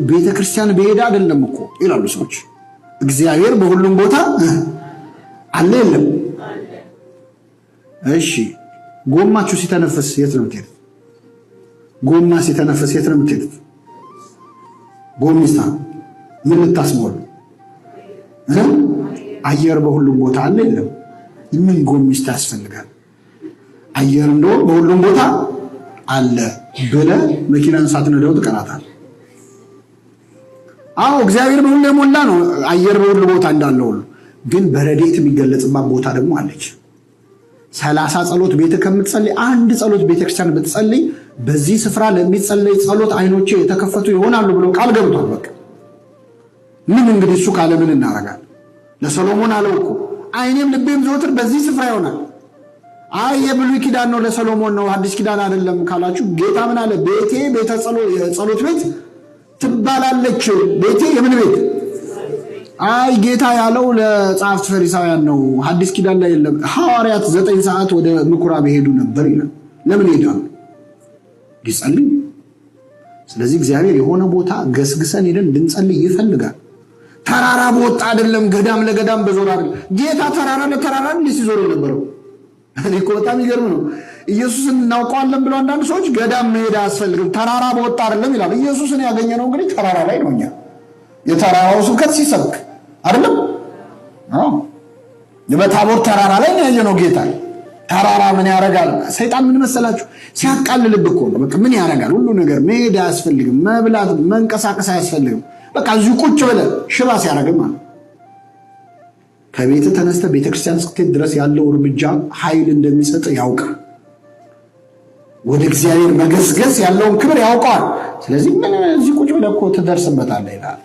ቤተክርስቲያን በሄዳ አይደለም እኮ ይላሉ ሰዎች። እግዚአብሔር በሁሉም ቦታ አለ የለም? እሺ ጎማችሁ ሲተነፈስ የት ነው የምትሄዱት? ጎማ ሲተነፈስ የት ነው የምትሄዱት? ጎሚስታ ምን ልታስሞሉ? አየር በሁሉም ቦታ አለ የለም? ምን ጎሚስታ ያስፈልጋል? አየር እንደው በሁሉም ቦታ አለ ብለህ መኪናን ሳትነዳው ትቀራታለህ። አዎ እግዚአብሔር በሁሉ የሞላ ነው። አየር በሁሉ ቦታ እንዳለ ሁሉ ግን በረድኤት የሚገለጽባት ቦታ ደግሞ አለች። 30 ጸሎት ቤተ ከምትጸልይ አንድ ጸሎት ቤተክርስቲያን ብትጸልይ በዚህ ስፍራ ለሚጸለይ ጸሎት አይኖቼ የተከፈቱ ይሆናሉ ብሎ ቃል ገብቷል። በቃ ምን እንግዲህ እሱ ካለ ምን እናደርጋለን? ለሰሎሞን አለው እኮ አይኔም ልቤም ዘወትር በዚህ ስፍራ ይሆናል። አይ የብሉይ ኪዳን ነው ለሰሎሞን ነው አዲስ ኪዳን አይደለም ካላችሁ ጌታ ምን አለ? ቤቴ ቤተ ጸሎት ቤት ትባላለች። ቤቴ የምን ቤት? አይ ጌታ ያለው ለጻፍት ፈሪሳውያን ነው አዲስ ኪዳን ላይ የለም። ሐዋርያት 9 ሰዓት ወደ ምኩራብ ሄዱ ነበር ይላል። ለምን ሄዳሉ? ይጸልዩ። ስለዚህ እግዚአብሔር የሆነ ቦታ ገስግሰን ሄደን እንድንጸልይ ይፈልጋል። ተራራ በወጣ አይደለም፣ ገዳም ለገዳም በዞር አይደለም። ጌታ ተራራ ለተራራ እንዴት ሲዞር የነበረው እኔ እኮ በጣም ይገርም ነው። ኢየሱስን እናውቀዋለን ብለው አንዳንድ ሰዎች ገዳም መሄድ አያስፈልግም ተራራ በወጣ አይደለም ይላል። ኢየሱስን ያገኘነው እንግዲህ ተራራ ላይ ነው። እኛ የተራራው ስብከት ሲሰብክ አይደለም? አዎ የበታቦር ተራራ ላይ ነው ያየነው ጌታ። ተራራ ምን ያደርጋል? ሰይጣን ምን መሰላችሁ? ሲያቃልልብ እኮ ነው። በቃ ምን ያደርጋል? ሁሉ ነገር መሄድ አያስፈልግም፣ መብላት መንቀሳቀስ አያስፈልግም። በቃ እዚሁ ቁጭ ብለህ ሽባ ሲያደርግ ማለት ከቤት ተነስተ ቤተክርስቲያን እስክትሄድ ድረስ ያለው እርምጃ ኃይል እንደሚሰጥ ያውቃል። ወደ እግዚአብሔር መገስገስ ያለውን ክብር ያውቃል። ስለዚህ ምን እዚህ ቁጭ ብለህ እኮ ትደርስበታለህ ይላል።